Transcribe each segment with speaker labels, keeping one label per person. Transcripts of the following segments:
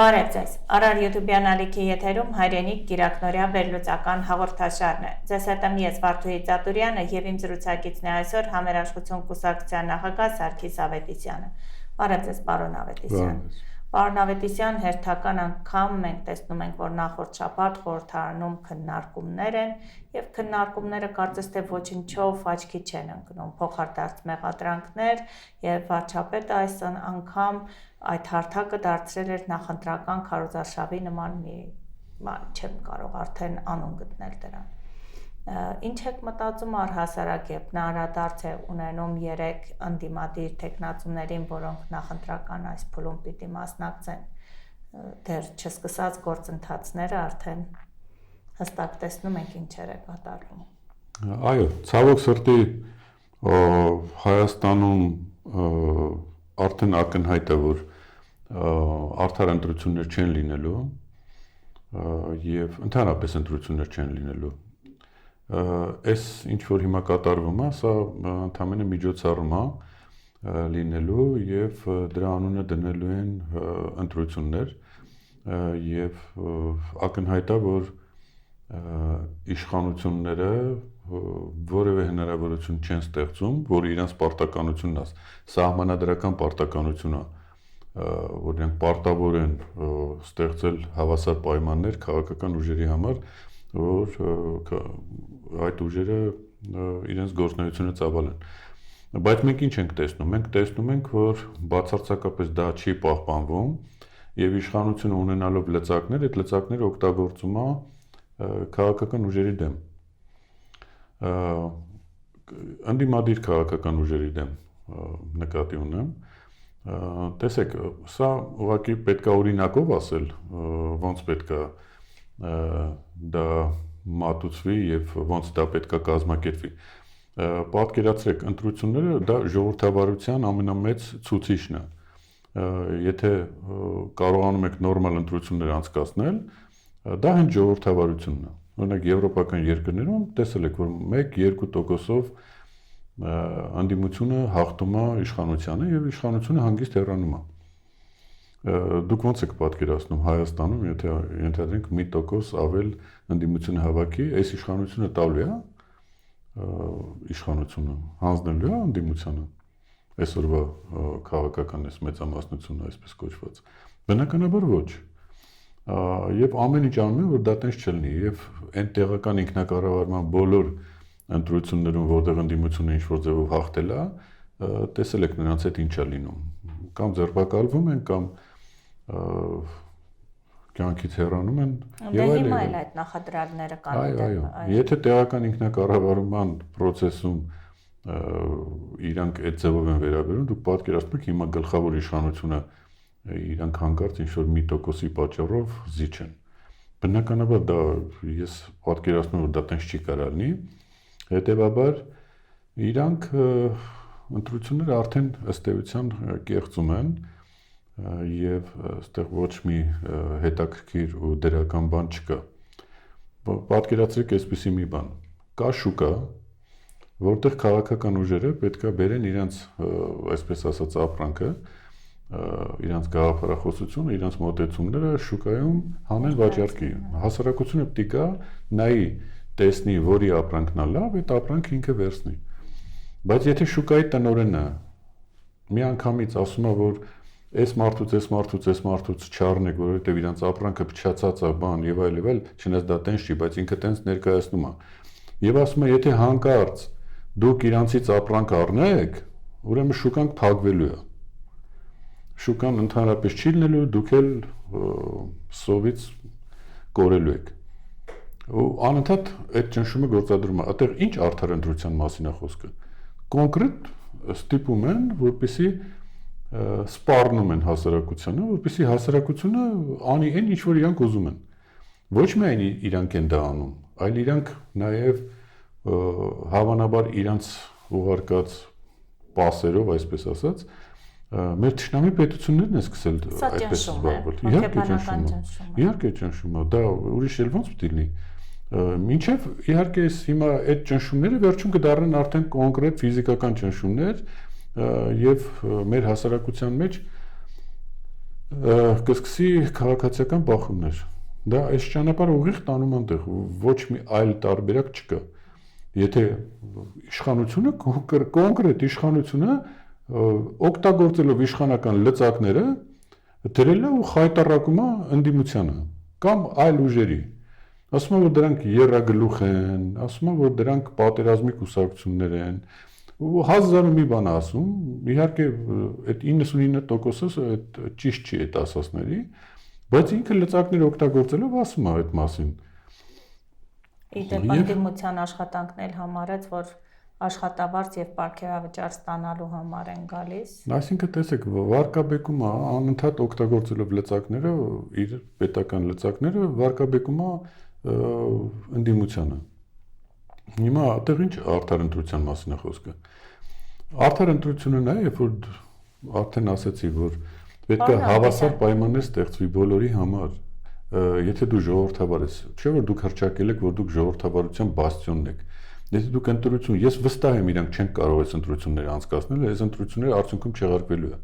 Speaker 1: Բարև ձեզ, Արար YouTube-յան ալիքի եթերում հայրենիք գիրակնորյա վերլուծական հաղորդաշարն է։ Ձեզ հետ եմ ես Վարդուհի Ծատուրյանը և իմ զրուցակիցն է այսօր Համերաշխություն կուսակցության նախագահ Սարգիս Ավետիսյանը։ Բարև ձեզ, պարոն Ավետիսյան։ Պարոն Ավետիսյան, հերթական անգամ մենք տեսնում ենք, որ նախորդ շաբաթ խորհրդարանում քննարկումներ են և քննարկումները կարծես թե ոչնչով աչքի չեն ընկնում, փոխադարձ մեղադրանքներ և վարչապետը այս անգամ այդ հարթակը դարձրել էր նախընտրական քարոզարշավի նման մի չեմ կարող արդեն անուն գտնել դրան։ Ինչ եք մտածում առհասարակ, երբ նա անդրադարձ է ունենում 3 ընդդիմադիր թեկնածուներին, որոնք նախընտրական այս փուլում պիտի մասնակցեն, դեռ չսկսած գործընթացները արդեն հստակ տեսնում ենք ինչեր է կատարվում։
Speaker 2: Այո, ցավոք սրտի Հայաստանում արդեն ակնհայտ է, որ արդար ընտրություններ չեն լինելու և ընդհանրապես ընտրություններ չեն լինելու։ Այս ինչ որ հիմա կատարվում է, սա ընդամենը միջոցառում է լինելու և դրա անունը դնելու են ընտրություններ և ակնհայտ է, որ իշխանությունները որևէ հնարավորություն չեն ստեղծում, որ իրենց պարտականությունն է, սահմանադրական պարտականություն է, որ իրենք պարտավոր են ստեղծել հավասար պայմաններ քաղաքական ուժերի համար, որ այդ ուժերը իրենց գործունեությունը ծավալեն։ Բայց մենք ինչ ենք տեսնում։ Մենք տեսնում ենք, որ բացարձակապես դա չի պահպանվում և իշխանությունը ունենալով լծակներ, այդ լծակները օգտագործում է քաղաքական ուժերի դեմ, ընդդիմադիր քաղաքական ուժերի դեմ նկատի ունեմ։ Տեսեք, սա ուղղակի պետք է օրինակով ասել, ոնց պետք է դա մատուցվի և ոնց դա պետք է կազմակերպվի։ Պատկերացրեք, ընտրությունները դա ժողովրդավարության ամենամեծ ցուցիչն է։ Եթե կարողանում եք նորմալ ընտրություններ անցկացնել, դա հենց ժողովրդավարությունն է։ Օրինակ եվրոպական երկրներում տեսել եք, որ 1-2%-ով ընդդիմությունը հաղթում է իշխանությանը և իշխանությունը հանգիստ հեռանում է։ Դուք ոնց եք պատկերացնում Հայաստանում, եթե ենթադրենք 1% ավել ընդդիմությունը հավաքի, այս իշխանությունը տալու է իշխանությունը, հանձնելու է ընդդիմությանը, այսօրվա քաղաքական մեծամասնությունը այսպես կոչված։ Բնականաբար ոչ։ Եվ ամեն ինչ անում են, որ դա տենց չլինի, և այն տեղական ինքնակառավարման բոլոր ընտրություններում, որտեղ ընդդիմությունը ինչ-որ ձևով հաղթել է, տեսել եք նրանց հետ ինչ է լինում։ Կամ ձերբակալվում են, կամ կյանքից հեռանում են
Speaker 1: և այլն։ Հիմա էլ այդ նախադրյալները կան։
Speaker 2: Այո, եթե տեղական ինքնակառավարման պրոցեսում իրանք այդ ձևով են վերաբերում, դուք պատկերացնում եք հիմա գլխավոր իշխանությունը իրանք հանկարծ ինչ-որ 1%-ի պատճառով զիջեն։ Բնականաբար դա ես պատկերացնում եմ, որ դա տենց չի կարող լինի, հետևաբար իրանք ընտրությունները արդեն ըստ էության կեղծում են և այստեղ ոչ մի հետաքրքիր ու դրական բան չկա։ Պատկերացրեք այսպիսի մի բան. կա շուկա, որտեղ քաղաքական ուժերը պետք է բերեն իրենց, այսպես ասած, ապրանքը, իրենց գաղափարախոսությունը, իրենց մոտեցումները շուկայում հանեն վաճառքի։ Հասարակությունը պետք է գա, նայի, տեսնի, որի ապրանքն է լավ, այդ ապրանքը ինքը վերցնի։ Բայց եթե շուկայի տնօրենը միանգամից ասում է, որ այս մարդուց չառնեք, որովհետև իրենց ապրանքը փչացած է, բան եւ այլ, չնայած դա տենց չի, բայց ինքը տենց ներկայացնում է։ Եվ ասում է, եթե հանկարծ դուք իրանցից ապրանք առնեք, ուրեմն շուկան փակվելու է։ Շուկան ընդհանրապես չի լինելու, դուք էլ սովից կորելու եք։ Ու անընդհատ այդ ճնշումը գործադրում է։ Այդտեղ ինչ արդար ընտրության մասին է խոսքը։ Կոնկրետ ստիպում են, որպեսզի սպառնում են հասարակությանը, որպեսզի հասարակությունը անի այն, ինչ որ իրանք ուզում են։ Ոչ միայն իրանք են դա անում, այլ իրանք նաև հավանաբար իրանց ուղարկած պասերով, այսպես ասած, մեր թշնամի պետություններն են սկսել այդպես զբաղվել։ Իհարկե ճնշում է, դա ուրիշ էլ ոնց պետք է լինի։ Մինչև իհարկե հիմա այդ ճնշումները վերջում կդառնան արդեն կոնկրետ ֆիզիկական ճնշումներ, եւ մեր հասարակության մեջ կսկսի քաղաքացիական բախումներ։ Դա այս ճանապարհը ուղիղ տանում այնտեղ, ոչ մի այլ տարբերակ չկա։ Եթե իշխանությունը կոնկրետ իշխանությունը օգտագործելով իշխանական լծակները դրել է ու խայտառակում է ընդդիմությանը կամ այլ ուժերի։ Ասում են, որ դրանք եռագլուխ են, ասում են, որ դրանք պատերազմի կուսակցություններ են, ու հազար մի բան ասում, իհարկե այդ 99%-ը այդ ճիշտ չի այդ ասածների, բայց ինքը լծակներ օգտագործելով ասում է այդ մասին։
Speaker 1: Իդեպ ընդդիմության աշխատանքն էլ համարեց, որ աշխատավարձ եւ պարգևավճար ստանալու համար են գալիս։
Speaker 2: Այսինքն տեսեք, վարկաբեկումը անընդհատ օգտագործելով լծակները, իր պետական լծակները վարկաբեկում է ընդդիմությանը։ Հիմա այդտեղ ինչ արդար ընտրության մասին է խոսքը։ Արդար ընտրությունը նա է, երբ որ արդեն ասացի, որ պետք է հավասար պայմաններ ստեղծվի բոլորի համար։ Եթե դու ժողովրդավար ես, չէ՞ որ դուք հռչակել եք, որ դուք ժողովրդավարության բաստիոնն եք։ Եթե դուք ընտրություն, ես վստահ եմ, իրանք չեն կարող այս ընտրությունները անցկացնել, այս ընտրությունները արդյունքում չեղարկվելու է։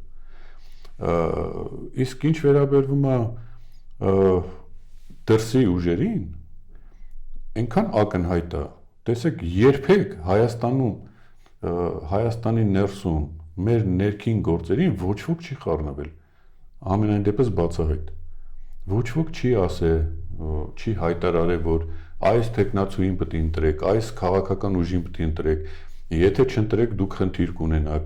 Speaker 2: Իսկ ինչ վերաբերվում է դրսի ուժերին, այնքան ակնհայտ է։ Տեսեք, երբեք Հայաստանի ներսում մեր ներքին գործերին ոչ ոք չի խառնվել։ Ամենայն դեպս բացահայտ։ Ոչ ոք չի ասել, չի հայտարարել, որ այս տեխնացուին պետք է ընտրեք, այս քաղաքական ուժին պետք է ընտրեք, եթե չընտրեք, դուք խնդիր կունենաք։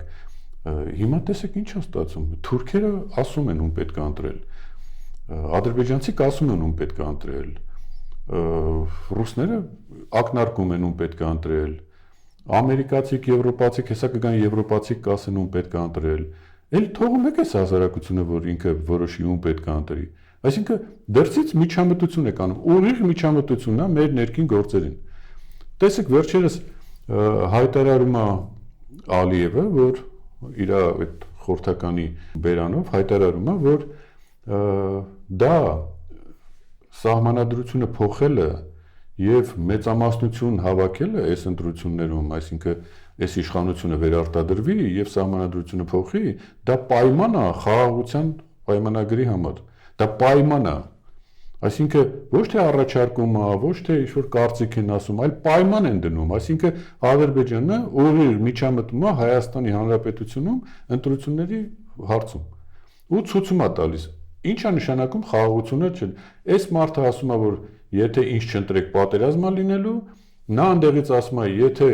Speaker 2: Հիմա տեսեք ինչ է ստացվում։ Թուրքերը ասում են ում պետք է ընտրել։ Ադրբեջանցիք ասում են ում պետք է ընտրել։ Ռուսները ակնարկում են ում պետք է ընտրել։ Ամերիկացիք, եվրոպացիք, հեսա կգան եվրոպացիք կասեն ում պետք է ընտրել։ Էլ թողում եք այս հասարակությունը, որ ինքը որոշի ում պետք է ընտրի։ Այսինքն դրսից միջամտություն է կանում, ուղիղ միջամտությունն է մեր ներքին գործերին։ Տեսեք, վերջերս հայտարարում է Ալիևը, որ իր այդ խորհրդականի բերանով հայտարարում է, որ դա սահմանադրությունը փոխելը եւ մեծամասնություն հավաքելը այս ընտրություններում, այսինքն այս իշխանությունը վերարտադրվի եւ սահմանադրությունը փոխի, դա պայման է խաղաղության պայմանագրի համար։ Դա պայման է։ Այսինքն ոչ թե առաջարկում է, ոչ թե ինչ-որ կարծիք են ասում, այլ պայման են դնում, այսինքն Ադրբեջանը ուղիղ միջամտում է Հայաստանի Հանրապետությունում ընտրությունների հարցում ու ցույցում է տալիս։ Ինչ է նշանակում խաղաղությունը չէ։ Այս մարդը ասում է, որ եթե ինչ չընտրեք, պատերազմ է լինելու, նա այնտեղից ասում է, եթե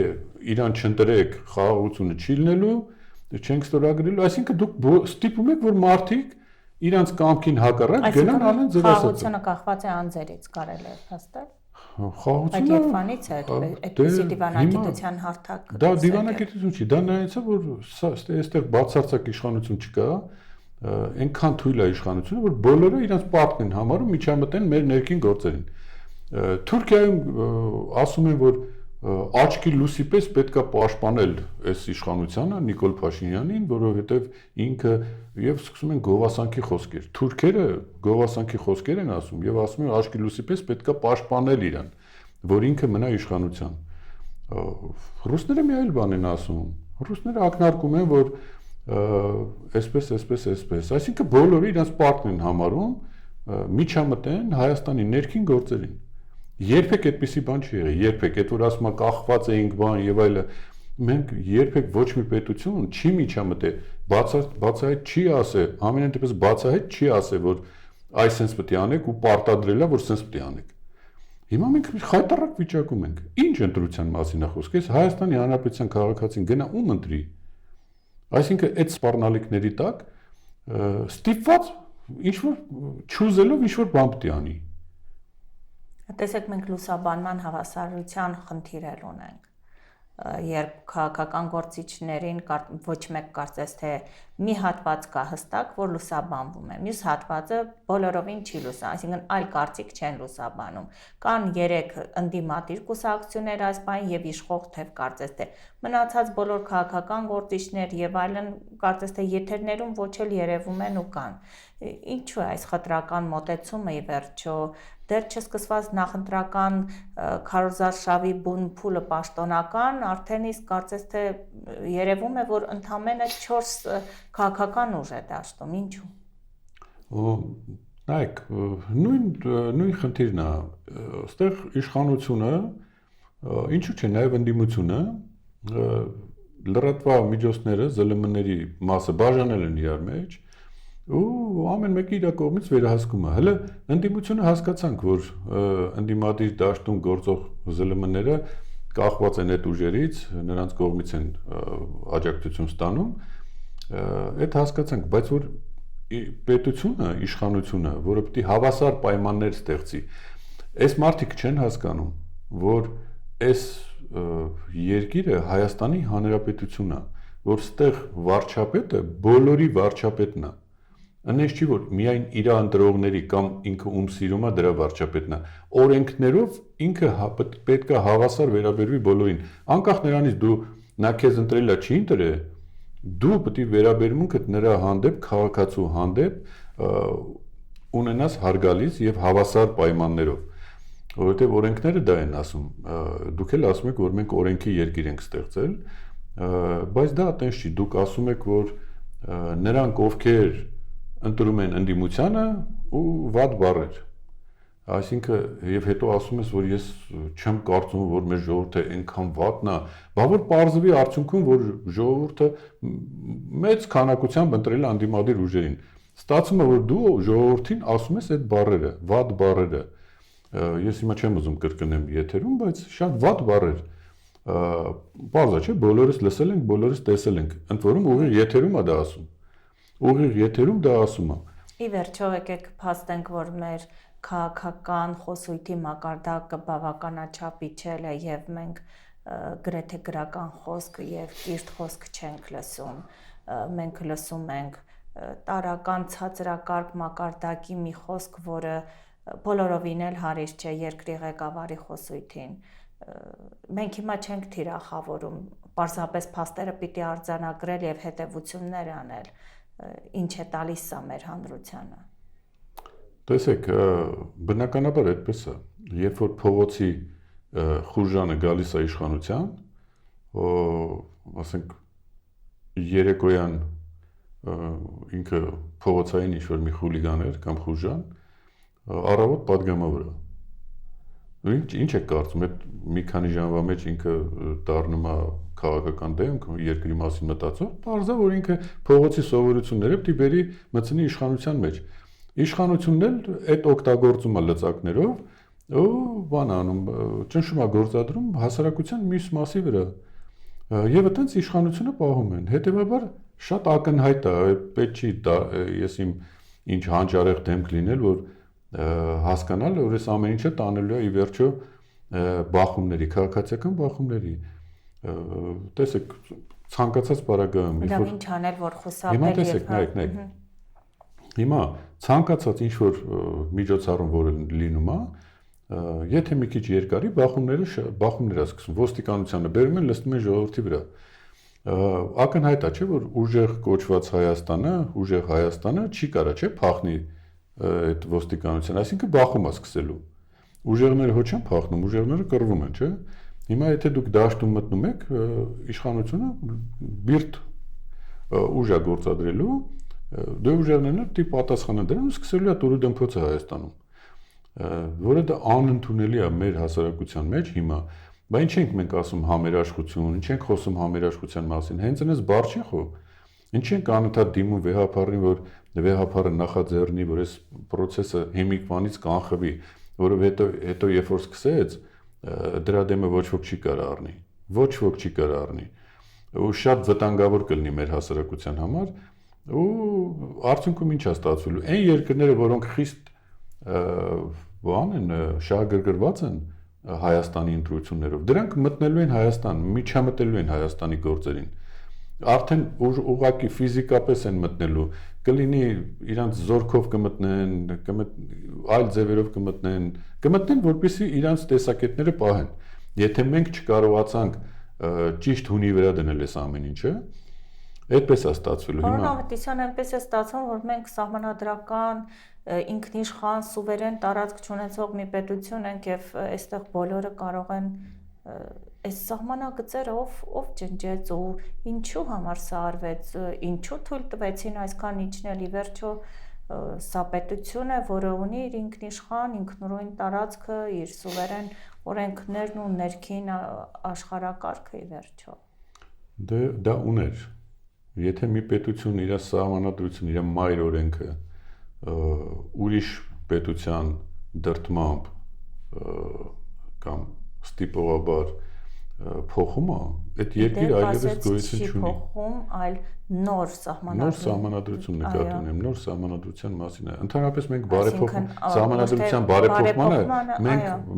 Speaker 2: իրան չընտրեք, խաղաղությունը չի լինելու, չենք ստորագրելու, այսինքն դուք ստիպում եք, որ մարդիկ իրանց կամքին հակառակ գնան անեն ձեր ասածը։
Speaker 1: Խաղաղությունը կախված է անձերից, կարելի է փաստել։
Speaker 2: Խաղաղությունը
Speaker 1: այդ երբանից է այդպիսի դիվանագիտության հարթակ։
Speaker 2: Դա դիվանագիտություն չի, դա նայած է, որ այստեղ բացարձակ իշխանություն չկա, այնքան թույլ է իշխանությունը, որ բոլորը իրենց պատկն են համարում միջամտեն մեր ներքին գործերին։ Թուրքիայում ասում են, որ աչքի լույսի պես պետք է պաշտպանել այս իշխանությանը Նիկոլ Փաշինյանին, որովհետև ինքը եւ սկսում են գովասանքի խոսքեր։ Թուրքերը գովասանքի խոսքեր են ասում եւ ասում են աչքի լույսի պես պետք է պաշտպանել իրան, որ ինքը մնա իշխանության։ Ռուսները մի այլ բան են ասում։ Ռուսները ակնարկում են, որ այսպես, այսինքն բոլորը իրենց պարտքն են համարում միջամտեն Հայաստանի ներքին գործերին։ Երբեք այդպիսի բան չի եղել, երբեք, այդ որ ասում է կախված էինք բան եւ այլը, մենք երբեք ոչ մի պետություն չի միջամտել, բացահայտ չի ասել, ամենայն դեպս բացահայտ չի ասել, որ այս sense պետք է անեք ու պարտադրելա, որ sense պետք է անեք։ Հիմա մենք խայտառակ վիճակում ենք։ Ինչ ընտրության մասին է խոսքը, Հայաստանի Հանրապետության քաղաքացին գնա ում ընտրի։ Այսինքն այդ սպառնալիքների տակ ստիպված ինչ-որ չուզելով ինչ-որ բան պետք է անի։
Speaker 1: Տեսեք, մենք լուսաբանման հավասարության խնդիր ունենք, երբ քաղաքական գործիչներին ոչ մեկ կարծես թե մի հատված կա հստակ, որ լուսաբանվում է, մյուս հատվածը բոլորովին չի լուսաբանում, այսինքն այլ կարծիք չեն լուսաբանում։ Կան 3 ընդդիմադիր կուսակցություններ այս բան եւ իշխող թեւ կարծես թե մնացած բոլոր քաղաքական գործիչներ եւ այլն կարծես թե եթերներում ոչ էլ երևում են ու կան։ Ինչու է այս խտրական մոտեցումը ի վերջո դեռ չսկսված նախընտրական քարոզարշավի բուն փուլը պաշտոնական, արդեն իսկ կարծես թե երևում է, որ ընդամենը 4 քաղաքական ուժ է դաշտում, ինչու։
Speaker 2: Նայեք, նույն խնդիրն է, այստեղ իշխանությունը, ինչու՞ չէ, նաև ընդդիմությունը լրատվա միջոցները, ԶԼՄ-ների մասը բաժանել են իրար մեջ ու ամեն մեկը իր կողմից վերահսկում է։ Հələ ընդդիմությունը հասկացանք, որ ընդդիմադիր դաշտում գործող ԶԼՄ-ները կախված են այդ ուժերից, նրանց կողմից են աջակցություն ստանում, այդ հասկացանք, բայց որ պետությունը, իշխանությունը, որը պետք է հավասար պայմաններ ստեղծի, այս մարդիկ չեն հասկանում, որ այս երկիրը Հայաստանի Հանրապետությունն է, որ ստեղ վարչապետը բոլորի վարչապետն է։ Այնպես չի, որ միայն իր ընտրողների կամ ինքը ում սիրում է դրա վարչապետն է։ Օրենքներով ինքը պետք է հավասար վերաբերվի բոլորին։ Անկախ նրանից դու նա քեզ ընտրելա չի ընտրել, դու պետք է վերաբերմունքդ նրա հանդեպ, քաղաքացու հանդեպ ունենաս հարգալից եւ հավասար պայմաններով, որովհետեւ օրենքները դա են ասում։ Դուք էլ ասում եք, որ մենք օրենքի երկիր ենք ստեղծել, բայց դա այտենց չի։ Դուք ասում եք, որ նրանք, ովքեր ընտրում են ընդդիմությանը ու վատ բառեր։ Այսինքն եւ հետո ասում ես, որ ես չեմ կարծում, որ մեր ժողովուրդը այնքան վատն է, բա որ պարզվի արդյունքում, որ ժողովուրդը մեծ քանակությամբ ընտրել է անդիմադիր ուժերին։ Ստացվում է, որ դու ժողովրդին ասում ես այդ բառերը, վատ բառերը։ Ես հիմա չեմ ուզում կրկնեմ եթերում, բայց շատ վատ բառեր։ Պարզ է, չէ՞, բոլորս լսել ենք, բոլորս տեսել ենք։ Ընդ որում ուղիղ եթերում է դա ասում։ Ուղիղ եթերում դա ասում է։
Speaker 1: Ի վերջո եկեք փաստենք, որ մեր քաղաքական խոսույթի մակարդակը բավականաչափ իջել է եւ մենք գրեթե գրական խոսք եւ կիրթ խոսք չենք լսում։ Մենք լսում ենք տարական ցածրակարգ մակարդակի մի խոսք, որը բոլորովին էլ հարիր չէ երկրի ղեկավարի խոսույթին։ Մենք հիմա չենք թիրախավորում, պարզապես փաստերը պիտի արձանագրել եւ հետեւություններ անել, ինչ է տալիս սա մեր հանրությանը։
Speaker 2: Տեսեք, բնականաբար այդպես է, երբ որ փողոցի խուժանը գալիս է իշխանության, ասենք երեկոյան ինքը փողոցային ինչ-որ մի խուլիգան էր կամ խուժան, առավոտ падգամավոր է։ Ինչ եք կարծում, այդ մի քանի ժամվա մեջ ինքը դառնում է քաղաքական դեմք, երկրի մասին մտածող, բարձա որ ինքը փողոցի սովորությունները պետք է բերի մտցնի իշխանության մեջ։ Իշխանությունն էլ այդ օգտագործում է լծակներով ու բան անում, ճնշում է գործադրում հասարակության մյուս մասի վրա։ Եվ այդտենց իշխանությունը պահում են։ Հետևաբար շատ ակնհայտ է, պետք չի ես իմ ինչ հանճարեղ դեմք լինել, որ հասկանալ, որ այս ամեն ինչը տանելու է ի վերջո բախումների, քաղաքացիական բախումների։ Տեսեք, ցանկացած բարագայում,
Speaker 1: Լավ, ինչ անել, որ խուսափել
Speaker 2: եւ տեսեք, նայեք։ Հիմա ցանկացած ինչ որ միջոցառում, որը լինում է, եթե մի քիչ երկարի բախումները սկսում, ոստիկանությանը բերում են, լցնում են ժողովրդի վրա։ Ակնհայտ է, չէ՞, որ ուժեղ կոչված Հայաստանը չի կարա, չէ՞, փախնի այդ ոստիկանության, այսինքն բախում է սկսելու։ Ուժեղները հո չեն փախնում, ուժեղները կռվում են, չէ՞։ Հիմա եթե դուք դաշտում մտնում եք, իշխանությունը բիրտ ուժ է գործադրելու, դե ուժեղներն էլ դի պատասխանը դրան ու սկսելու է տուրու դմփոցը Հայաստանում, որը դա անընդունելի է մեր հասարակության մեջ հիմա։ Բա ինչ ենք մենք ասում համերաշխություն, ինչ ենք խոսում համերաշխության մասին, հենց այնպես բառ չի խո։ Ինչ ենք անընդհատ դիմում վեհապարին, որ վեհապարը նախաձեռնի, որ այս process-ը հիմիկվանից կանխվի, որովհետեւ հետո երբ որ սկսեց, դրա դեմը ոչ ոք չի կարող առնի։ Ոչ ոք չի կարող առնի։ Ու շատ վտանգավոր կլինի մեր հասարակության համար, ու արդյունքում ինչ է ստացվելու։ Այն երկրները, որոնք խիստ բան են, շահագրգռված են Հայաստանի ընտրություններով, դրանք մտնելու են Հայաստան, միջամտելու են Հայաստանի գործերին։ Արդեն ուղղակի ֆիզիկապես են մտնելու, կլինի իրանց զորքով կմտնեն, այլ ձևերով կմտնեն, որպեսզի իրանց տեսակետները պահեն։ Եթե մենք չկարողացանք ճիշտ հունի վրա դնել այս ամեն ինչը, այդպես է ստացվելու հիմա։
Speaker 1: Պարոն Ավետիսյան, այնպես է ստացվում, որ մենք սահմանադրական ինքնիշխան սուվերեն տարածք չունեցող մի պետություն ենք եւ այստեղ բոլորը կարող են այս սահմանագծերը ով ջնջեց ու ինչու համար սա արվեց, ինչու թույլ տվեցին այսքան իջնել, ի վերջո սա պետություն է, որը ունի իր ինքնիշխան, ինքնուրույն տարածքը, իր սուվերեն օրենքներն ու ներքին աշխարհակարգը ի վերջո։
Speaker 2: Դե դա ուներ։ Եթե մի պետություն իր սահմանադրությունը, իր մայր օրենքը ուրիշ պետության դրդմամբ կամ ստիպողաբար փոխում է, այդ երկիրը այլևս գոյություն չունի։
Speaker 1: Փոխում, այլ նոր
Speaker 2: սահմանադրություն նկատի ունեմ, նոր սահմանադրության մասին է։ Ընդհանրապես մենք սահմանադրության բարեփոխմանը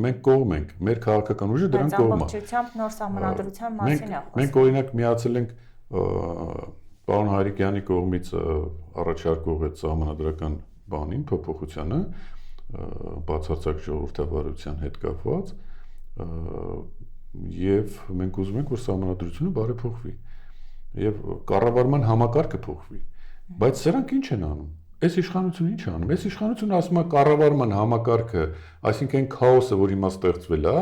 Speaker 2: մենք կողմ ենք, մեր քաղաքական ուժը դրան կողմ է։
Speaker 1: Ամբողջությամբ նոր սահմանադրության մասին է խոսքը։
Speaker 2: Մենք օրինակ միացել ենք պարոն Հայրիկյանի կողմից առաջարկող այդ սահմանադրական բանին, փոփոխությանը, բացարձակ ժողովրդավարության հետ կապված, եւ մենք ուզում ենք, որ սահմանադրությունը բարեփոխվի եւ կառավարման համակարգը փոխվի, բայց սրանք ինչ են անում։ Այս իշխանությունը ինչ է անում։ Այս իշխանությունը ասում է կառավարման համակարգը, այսինքն քաոսը, որ հիմա ստեղծվել է,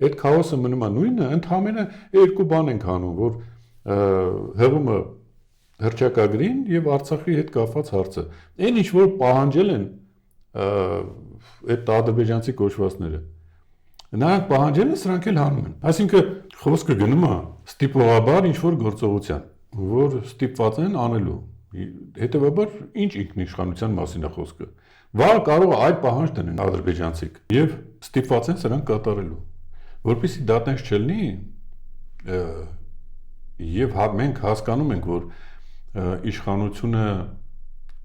Speaker 2: այդ քաոսը մնում է նույնը, ընդհանրապես երկու բան ենք անում, որ հեղումը հռչակագրին եւ Արցախի հետ կապված հարցը։ Այն ինչ որ պահանջել են այդ ադրբեջանցի կոչվածները, նրանք պահանջել են, սրանք էլ հանում են։ Այսինքն խոսքը գնում է ստիպողաբար ինչ որ գործողության, որ ստիպված են անելու։ Հետևաբար ինչ ինքնիշխանության մասին է խոսքը։ Վաղ կարող է այդ պահանջ դնեն ադրբեջանցիք եւ ստիպված են սրանք կատարելու։ Որպեսզի դա տենց չլինի, եւ մենք հասկանում ենք, որ իշխանությունը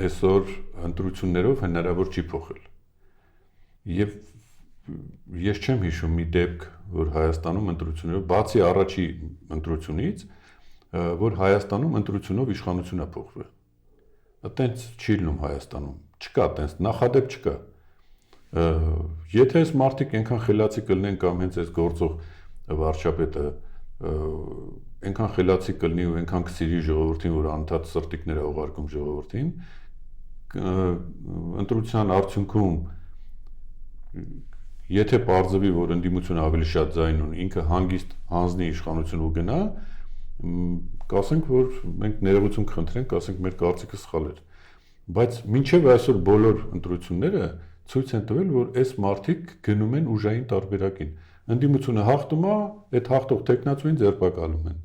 Speaker 2: այսօր ընտրություններով հնարավոր չի փոխել։ Եվ ես չեմ հիշում մի դեպք, որ Հայաստանում ընտրություններով, բացի առաջի ընտրությունից, որ Հայաստանում ընտրությունով իշխանությունը փոխվել։ Այդտենց չի լինում Հայաստանում, չկա այդտենց նախադեպ չկա։ Եթե այս մարդիկ այնքան խելացի կլինեն կամ հենց այս գործող վարչապետը այնքան խելացի կլինի ու այնքան կսիրի ժողովրդին, որ անընդհատ սրտիկներ է ուղարկում ժողովրդին, ընտրության արդյունքում եթե պարզվի, որ ընդդիմությունը ավելի շատ ձայն ունի, ինքը հանգիստ հանձնի իշխանություն ու գնա, կասենք, որ մենք ներողություն կխնդրենք, կասենք մեր կարծիքը սխալ էր։ Բայց մինչև այսօր բոլոր ընտրությունները ցույց են տվել, որ այս մարդիկ գնում են ուժային տարբերակին։ Ընդդիմությունը հաղթում է, այդ հաղթող տեխնացուին ձերբակալում են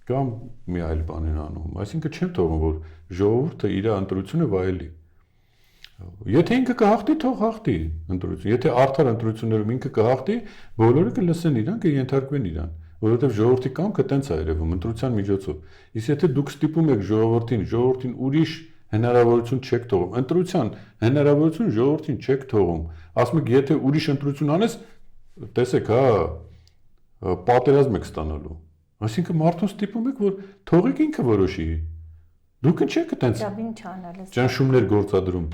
Speaker 2: կամ մի այլ բան են անում։ Այսինքն չեն թողում, որ ժողովուրդը իր ընտրությունը վայելի։ Եթե ինքը կհաղթի, թող հաղթի ընտրություն։ Եթե արդար ընտրություններում ինքը կհաղթի, բոլորը կլսեն իրան, կենթարկվեն իրան, որովհետև ժողովրդի կամքը տենց է երևում ընտրության միջոցով։ Իսկ եթե դուք ստիպում եք ժողովրդին ուրիշ հնարավորություն չեք թողում, ընտրության հնարավորություն ժողովրդին չեք թողում։ Ասում եք, եթե ուրիշ ընտրություն անես, տեսեք, պատերազմ եք ստանալու։ Այսինքն մարդուն ստիպում եք, որ թողեք ինքը որոշի։ Դուք չեք այտենց ճնշումներ գործադրում։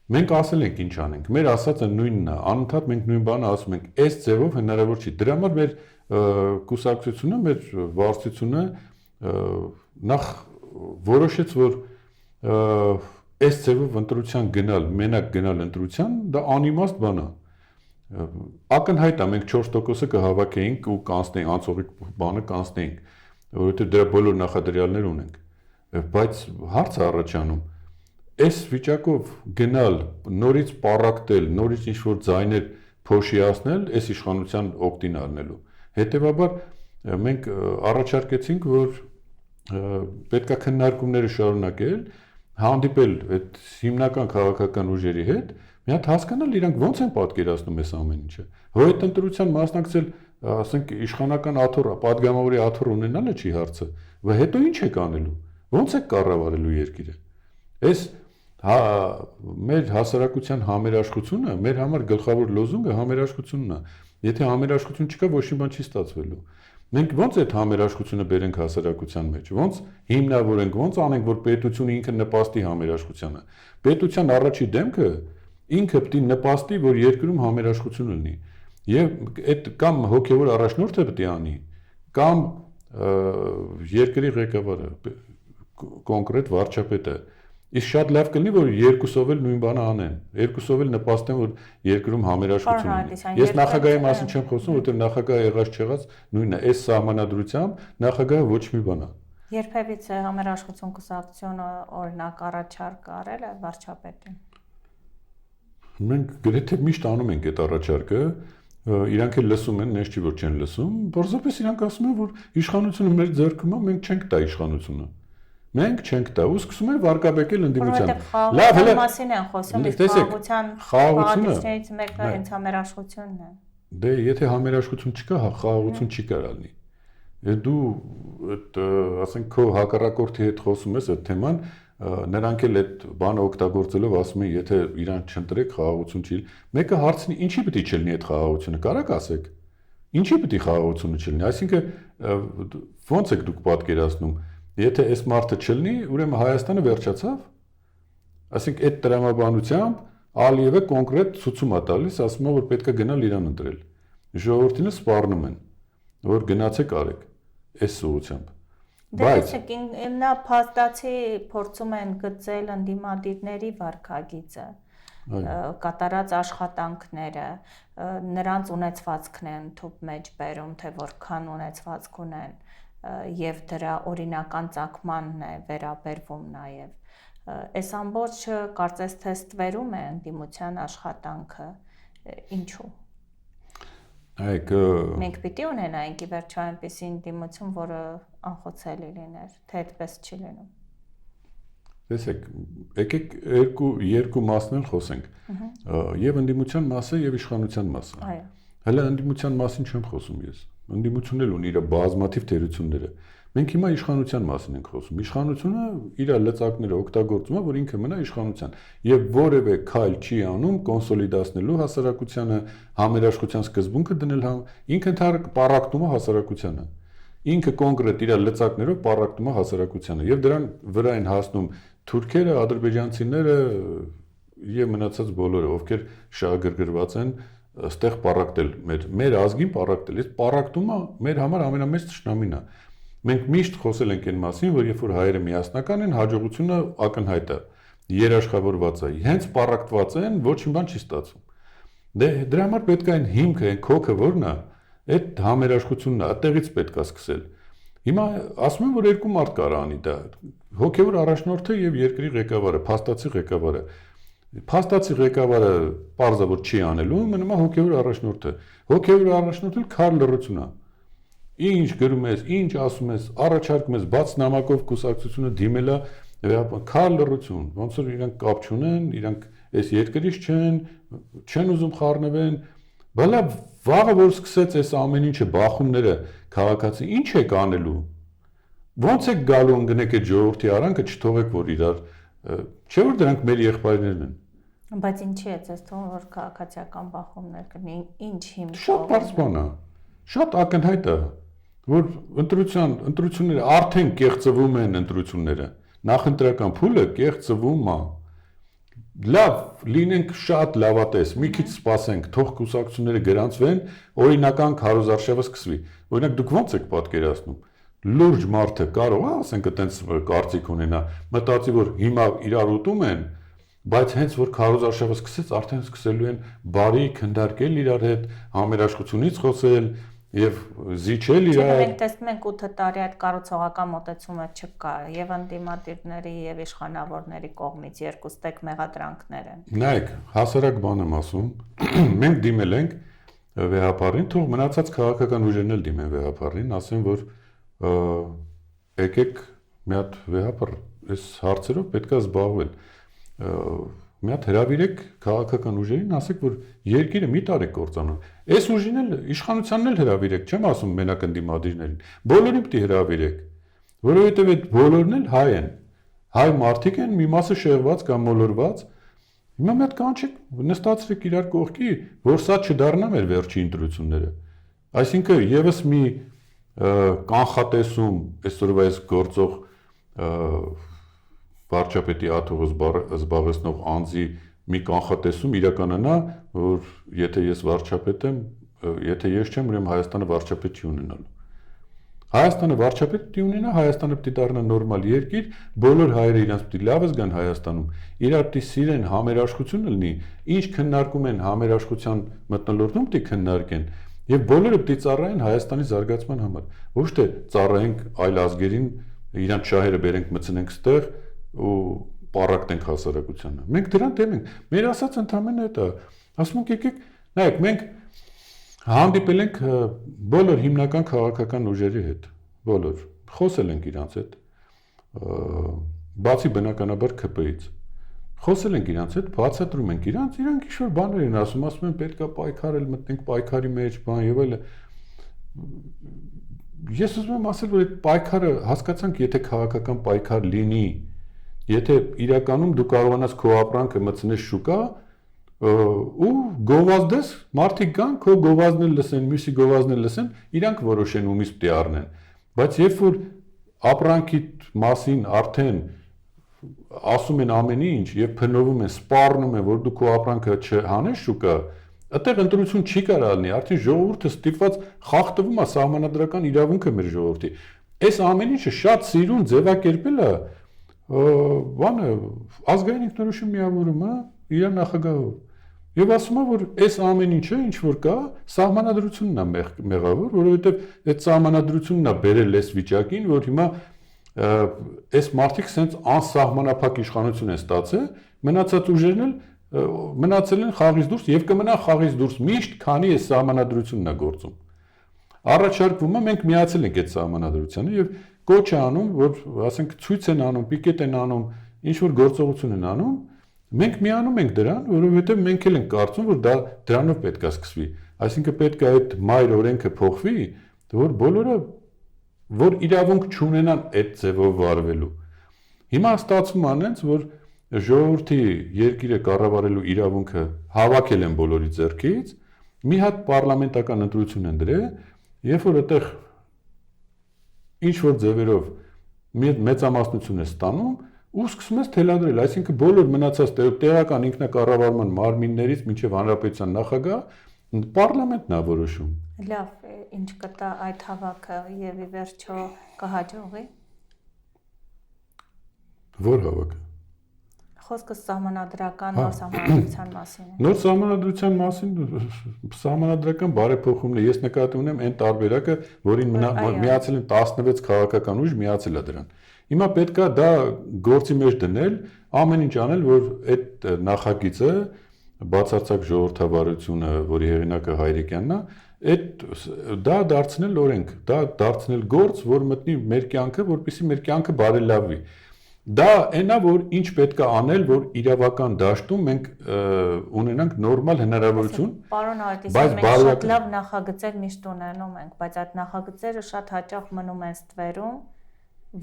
Speaker 2: Մենք ասել ենք ինչ անենք, մեր ասածը նույնն է, անընդհատ մենք նույն բանը ասում ենք, այս ձևով հնարավոր չի։ Դրա համար մեր կուսակցությունը, մեր վարչությունը նախ որոշեց, որ այս ձևով ընտրության գնալ, մենակ գնալ ընտրության, դա անիմաստ բան է։ Ակնհայտ է, մենք 4%-ը կհավաքեինք ու կանցնեինք, անցողիկ բանը կանցնեինք, որովհետև դրա բոլոր նախադրյալներ ունենք։ Բայց հարց է առաջանում, այս վիճակով գնալ, նորից պառակտել, նորից ինչ-որ ձայներ փոշիացնել, այս իշխանության օգտին առնելու։ Հետևաբար մենք առաջարկեցինք, որ պետք է քննարկումները շարունակել, հանդիպել այդ հիմնական քաղաքական ուժերի հետ, մի հատ հասկանալ իրանք ոնց են պատկերացնում այս ամեն ինչը։ Որ այդ ընտրության մասնակցել, ասենք իշխանական աթոռ, падգամավորի աթոռ ունենալը չի հարցը, բայց հետո ինչ եք անելու։ Ոնց եք կառավարելու երկիրը։ Այս մեր հասարակության համերաշխությունը, մեր համար գլխավոր լոզունգը համերաշխությունն է։ Եթե համերաշխություն չկա, ոչ մի բան չի ստացվելու։ Մենք ոնց այդ համերաշխությունը բերենք հասարակության մեջ, ոնց հիմնավորենք, ոնց անենք, որ պետությունը ինքը նպաստի համերաշխությանը։ Պետության առաջի դեմքը ինքը պետք է նպաստի, որ երկրում համերաշխություն լինի։ Եվ այդ կամ հոգևոր առաջնորդը պետք է անի, կամ երկրի ղեկավարը, կոնկրետ վարչապետը։ Իսկ շատ լավ կլինի, որ երկուսով էլ նույն բանը անեն, երկուսով էլ նպաստեն, որ երկրում համերաշխություն լինի։ Ես նախագահի մասին չեմ խոսում, որովհետև նախագահը եղած չեղած նույնն է, այս սահմանադրությամբ նախագահը ոչ մի բան է։
Speaker 1: Երբևիցե Համերաշխություն կուսակցությունը օրինակ առաջարկ արել է վարչապետին։
Speaker 2: Մենք գրեթե միշտ անում ենք այդ առաջարկը, իրանք էլ լսում են, ես չի որ չեն լսում, բարձրապես իրանք ասում են, որ իշխանությունը մեր ձեռքում է, մենք չենք տա իշխանությունը։ Մենք չենք տա, ու սկսում են վարկաբեկել ընդդիմության։
Speaker 1: Լավ, հələ մասին են խոսում, իսկ խաղաղությունից մեկը հենց Համերաշխությունն է։
Speaker 2: Դե եթե Համերաշխություն չկա, խաղաղություն չի կարող լինի։ Դու այդ ասենք քո հակառակորդի հետ խոսում ես այդ թեման, նրանք էլ այդ բանը օգտագործելով ասում են, եթե իրան չընտրեք, խաղաղություն չի։ Մեկը հարցնի, ինչի պետք է չլինի այդ խաղաղությունը, կարաք ասեք։ Ինչի պետք է խաղաղությունը չլինի, այսինքն ո՞նց եք դուք պատկերացնում, եթե այս մարդը չլինի, ուրեմն Հայաստանը վերջացավ։ Այսինքն այդ տրամաբանությամբ Ալիևը կոնկրետ ցույցում է տալիս, ասում է, որ պետք է գնալ իրան ընտրել։ Ժողովրդինը սպառնում են, որ գնացեք արեք այս ուղղությամբ։
Speaker 1: Բայց նա փաստացի փորձում են գծել ընդդիմադիրների վարքագիծը, կատարած աշխատանքները, նրանց ունեցվածքն են թուփ մեջ բերում, թե որքան ունեցվածք ունեն, եւ դրա օրինական ծագմանն է վերաբերվում նաեւ։ Այս ամբողջը կարծես թե ստվերում է ընդդիմության աշխատանքը, ինչու։ Մենք պիտի ունենայինք ի վերջո այնպիսի ընդդիմություն, որը անխոցելի լիներ, թե այդպես չի լինում։
Speaker 2: Տեսեք, եկեք երկու մասն խոսենք։ Եվ ընդդիմության մասը եւ իշխանության մասը։
Speaker 1: Այո։
Speaker 2: Հələ ընդդիմության մասին չեմ խոսում ես։ Ընդդիմությունն էլ ունի իր բազմաթիվ թերությունները։ Մենք հիմա իշխանության մասին ենք խոսում։ Իշխանությունը իր լծակները օգտագործում է, որ ինքը մնա իշխանության եւ որևէ քայլ չի անում կոնսոլիդացնելու հասարակությանը, համերաշխության սկզբունքը դնել, ինքը ընդհանրապես պարակտում է հասարակությանը։ Ինքը կոնկրետ իր լծակներով պարակտում է հասարակությանը եւ դրան վրա են հասնում թուրքերը, ադրբեջանցիները եւ մնացած բոլորը, ովքեր շահագրգռված են այստեղ պարակտել մեր ազգին պարակտել։ Այս պարակտումը մեր համար ամենամեծ ճշնամին է։ Մենք միշտ խոսել ենք այն մասին, որ երբ որ հայերը միասնական են, հաջողությունը ակնհայտ է, երաշխավորված է, հենց պարակտված են, ոչ մի բան չի ստացվում։ Դե դրա համար պետք է այն հիմքը, այն քոքը որն է, այդ համերաշխությունն է, այդտեղից պետք է սկսել։ Հիմա ասում են, որ երկու մարդ կարող անի դա, հոգևոր առաջնորդը եւ երկրի ղեկավարը, փաստացի ղեկավարը։ Փաստացի ղեկավարը պարզավոր չի անելու, մնում է հոգևոր առաջնորդը։ Հոգևոր առաջնորդը քար լռություն է։ Ինչ գրում ես, ինչ ասում ես, առաջարկում ես բաց նամակով կուսակցությունը դիմելա, քար լռություն, ոնց որ իրանք կապ չունեն, իրանք այս երկրից չեն ուզում խառնվեն, բալա վաղը որ սկսեց այս ամեն ինչը բախումները քաղաքացի, ինչ եք անելու։ Ոնց եք գալու ընկնեք այդ ժողովրդի արանքը չթողեք որ իրար, չէ որ դրանք մեր եղբայրներն են։
Speaker 1: Բայց ինչի է ցես թվում որ քաղաքացիական բախումներ կլինի, ինչ հիմք։
Speaker 2: Շատ բարձ բան է։ Շատ ակնհայտ է, որ ընտրությունները արդեն կեղծվում են ընտրությունները։ Նախընտրական փուլը կեղծվում է։ Լավ, լինենք շատ լավատես, մի քիչ սպասենք, թող կուսակցությունները գրանցվեն, օրինական քարոզարշավը սկսվի։ Օրինակ դուք ո՞նց եք պատկերացնում։ Լուրջ մարդը կարող է, ասենք, այտենց կարծիք ունենա, մտածի, որ հիմա իրար ուտում են, բայց հենց որ քարոզարշավը սկսեց, արդեն սկսելու են բարի քննարկել իրար հետ, համերաշխությունից խոսել եւ զիջել իրար։
Speaker 1: Մենք տեսնում ենք 8 տարի այդ կառուցողական մոտեցումը չկա, եւ ընդդիմադիրների եւ իշխանավորների կողմից երկուստեք մեղադրանքներ են։
Speaker 2: Նայեք, հասարակ բան եմ ասում, մենք դիմել ենք վեհապարին, թող մնացած քաղաքական ուժերն էլ դիմեն վեհապարին, ասեն, որ եկեք մի հատ վեհապար, այս հարցերով պետք է զբաղվել։ Մի հատ հրավիրեք քաղաքական ուժերին, ասեք, որ երկիրը մի տարի կործանան։ Այս ուժին էլ իշխանությանն էլ հրավիրեք, չեմ ասում մենակ ընդդիմադիրներին։ Բոլորին պետք է հրավիրեք, որովհետև այդ բոլորն էլ հայ են։ Հայ մարդիկ են, մի մասը շեղված կամ մոլորված։ Հիմա մի հատ կանչեք, նստացրեք իրար կողքի, որ սա չդառնա մեր վերջի ընտրությունները։ Այսինքն եւս մի կանխատեսում այսօրվա այս գործող վարչապետի աթոռը զբաղեցնող անձի մի կանխատեսում իրականանա, որ եթե ես վարչապետ եմ, եթե ես չեմ, ուրեմն Հայաստանը վարչապետ չի ունենալու։ Հայաստանը վարչապետ պիտի ունենա, Հայաստանը պիտի դառնա նորմալ երկիր, բոլոր հայերը իրենց պիտի լավս գան Հայաստանում, իրար պիտի սիրեն, համերաշխություն լինի, ինչ քննարկում են համերաշխության մթնոլորտում պիտի քննարկեն, եւ բոլորը պիտի ծառայեն Հայաստանի զարգացման համար։ Ոչ թե ծառայենք այլ ազգերին իրանց շահերը բերենք մտցնենք ստեղ ու պարակտենք հասարակությանը։ Մենք դրան դեմ ենք։ Մեր ասած ընդամենը դա, ասում ենք եկեք, նայեք, մենք հանդիպել ենք բոլոր հիմնական քաղաքական ուժերի հետ, բոլոր, խոսել ենք իրանց հետ, բացի բնականաբար ՔՊ-ից, խոսել ենք իրանց հետ, բացատրում ենք իրանք ինչ-որ բաներ են ասում են պետքա պայքարել, մտնենք պայքարի մեջ, բան եւ այլն։ Ես ուզում եմ ասել, որ այդ պայքարը հասկացանք, եթե քաղաքական պայքար լինի, եթե իրականում դու կարողանաս քո ապրանքը մտցնես շուկա ու գովազդես, մարդիկ գան, քո գովազդն լսեն, մյուսի գովազդն լսեն, իրանք որոշեն ումից պետք է առնեն։ Բայց երբ որ ապրանքի մասին արդեն ասում են ամեն ինչ եւ փնովում են, սպառնում են, որ դու քո ապրանքը չհանես շուկա, այդտեղ ընտրություն չի կարող լինի, արդեն ժողովուրդը ստիպված խախտվում է սահմանադրական իրավունքը մեր ժողովրդի։ Այս ամեն ինչը շատ սիրուն ձևակերպել է բանը ազգային ինքնորոշում միավորումը իր նախագահով։ Եվ ասում է, որ այս ամեն ինչը ինչ որ կա, սահմանադրությունն է մեղավոր, որովհետեւ այդ սահմանադրությունն է բերել այս վիճակին, որ հիմա այս մարդիկ sense անսահմանափակ իշխանություն են ստացել, մնացած ուժերն էլ մնացել են խաղից դուրս եւ կմնան խաղից դուրս միշտ, քանի այս սահմանադրությունն է գործում։ Առաջարկվում է մենք միացել ենք այդ սահմանադրությանը եւ կոչ է անում, որ ասենք ցույց են անում, պիկետ են անում, ինչ որ գործողություն են անում, մենք միանում ենք դրան, որովհետեւ մենք էլ ենք կարծում, որ դա դրանով պետք է սկսվի։ Այսինքն պետք է այդ մայր օրենքը փոխվի, որ բոլորը որ իրավունք չունենան այդ ձևով վարվելու։ Հիմա ստացվում անենց, որ ժողովրդի երկիրը կառավարելու իրավունքը հավաքել են բոլորի ձեռքից, մի հատ պարլամենտական ընտրություն են դրել, երբ որ այդտեղ ինչ որ ձևերով մեծամասնություն է ստանում ու սկսում ես թելադրել, այսինքն բոլոր մնացած տեղական ինքնակառավարման մարմիններից մինչև հանրապետության նախագահ պարլամենտն է որոշում։
Speaker 1: Լավ, ինչ կտա այդ հավաքը եւ ի վերջո կհաջողի։
Speaker 2: Որ հավաքը։
Speaker 1: Խոսքը սահմանադրական նոր սահմանադրության մասին է։
Speaker 2: Նոր սահմանադրության մասին սահմանադրական բարեփոխումն է։ Ես նկատի ունեմ այն տարբերակը, որին միացել են 16 քաղաքական ուժ, միացել է դրան։ Հիմա պետքա դա գործի մեջ դնել, ամեն ինչ անել, որ այդ նախագիծը բացարձակ ժողովրդավարությունը, որի հեղինակը Հայրիկյանն է, դա դարձնել օրենք, դա դարձնել գործ, որ մտնի մեր կյանքը, որպեսզի մեր կյանքը բարելավվի։ Դա այնա, որ ինչ պետք է անել, որ իրավական դաշտում մենք ունենանք նորմալ հնարավորություն։
Speaker 1: Պարոն Արտիսյան, մենք շատ լավ նախագծեր միշտ ունենում ենք, բայց այդ նախագծերը շատ հաճախ մնում են ստվերում,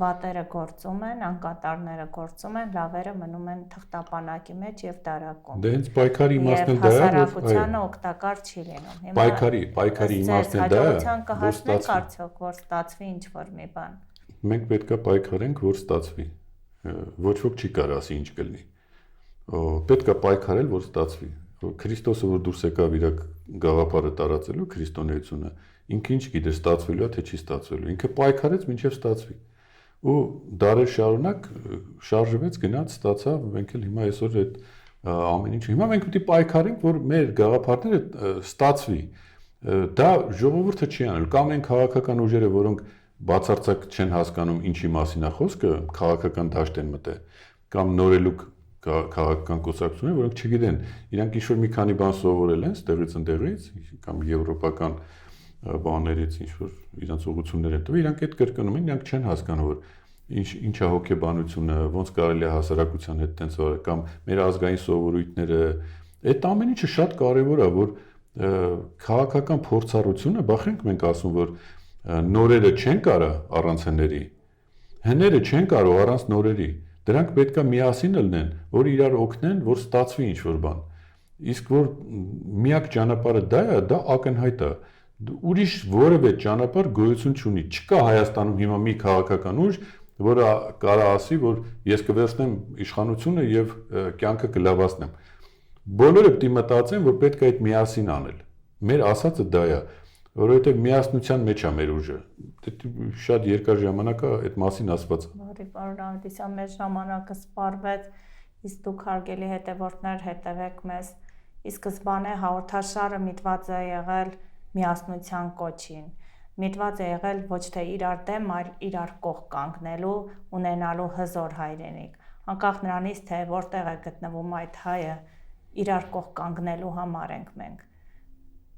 Speaker 1: վատերը գործում են, անկատարները գործում են, լավերը մնում են թղթապանակի մեջ եւ դարակում։
Speaker 2: Դե հենց պայքարի իմաստն դա է, որ
Speaker 1: հասարակությանը օգտակար չի լինում։ Հիմա
Speaker 2: պայքարի իմաստն դա է,
Speaker 1: կհասնենք արդյոք, որ ստացվի ինչ-որ մի բան։
Speaker 2: Մենք պետքա պայքարենք, որ ստացվի։ Ոչ ոք չի կարող ասի ինչ կլինի։ Պետքա պայքարել, որ ստացվի։ Քրիստոսը որ դուրս եկավ իր գաղափարը տարածելու քրիստոնեությունը, ինքը ինչ գիտեր ստացվելու է, թե չի ստացվելու։ Ինքը պայքարեց մինչև ստացվի։ Ու դարեր շարունակ շարժվեց, գնաց, ստացավ, մենք էլ հիմա այսօր այդ ամեն ինչը։ Հիմա մենք պետք է պայքարենք, որ մեր գաղափարները ստացվի։ Դա ժողովուրդը չի անել, կամ այն քաղաքական ուժերը, որոնք բացարձակ չեն հասկանում ինչի մասին է խոսքը, քաղաքական դաշտ են մտել, կամ նորելուկ քաղաքական կուսակցություններ, որոնք չգիտեն, իրանք ինչ-որ մի քանի բան սովորել են ստեղից ընդեղից, կամ եվրոպական բաներից ինչ-որ իրանց ուղղություններ են տվել, իրանք այդ կրկնում են, իրանք չեն հասկանում, որ ինչ է հոգեբանությունը, ոնց կարելի է հասարակության հետ տենց վարել, կամ մեր ազգային սովորույթները, այդ ամեն ինչը շատ կարևոր է, որ քաղաքական փորձառությունը, բախենք մենք ասում, որ նորերը չեն կարող առանց հների, հները չեն կարող առանց նորերի, դրանք պետք է միասին լինեն, որ իրար օգնեն, որ ստացվի ինչ-որ բան, իսկ որ միակ ճանապարհը դա է, դա ակնհայտ է, ուրիշ որևէ ճանապարհ գոյություն չունի, չկա Հայաստանում հիմա մի քաղաքական ուժ, որը կարող ասի, որ ես կվերցնեմ իշխանությունը եւ կյանքը կլավացնեմ, բոլորը պետք է մտածեն, որ պետք է այդ միասին անել, մեր ասածը դա է, որովհետև միասնության մեջ է մեր ուժը։ Շատ երկար ժամանակ է այդ մասին ասված։
Speaker 1: Բարի պարոն Արտիսյան, մեր ժամանակը սպառվեց, իսկ դուք հարգելի հետևորդներ հետևեք մեզ։ Ի սկզբանե հաղորդաշարը միտված է եղել միասնության կոչին։ միտված է եղել ոչ թե իրար դեմ, այլ իրար կողք կանգնելու, ունենալու հզոր հայրենիք, անկախ նրանից, թե որտեղ է գտնվում այդ հայը, իրար կողք կանգնելու համար ենք մենք։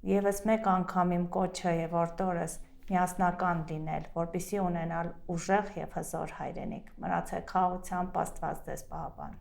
Speaker 1: Եվս մեկ անգամ իմ կոչը է, որ տորս միասնական լինել, որպեսզի ունենալ ուժեղ եւ հզոր հայրենիք։ Մնացեք խաղաղությամբ, Աստված ձեզ պահապան։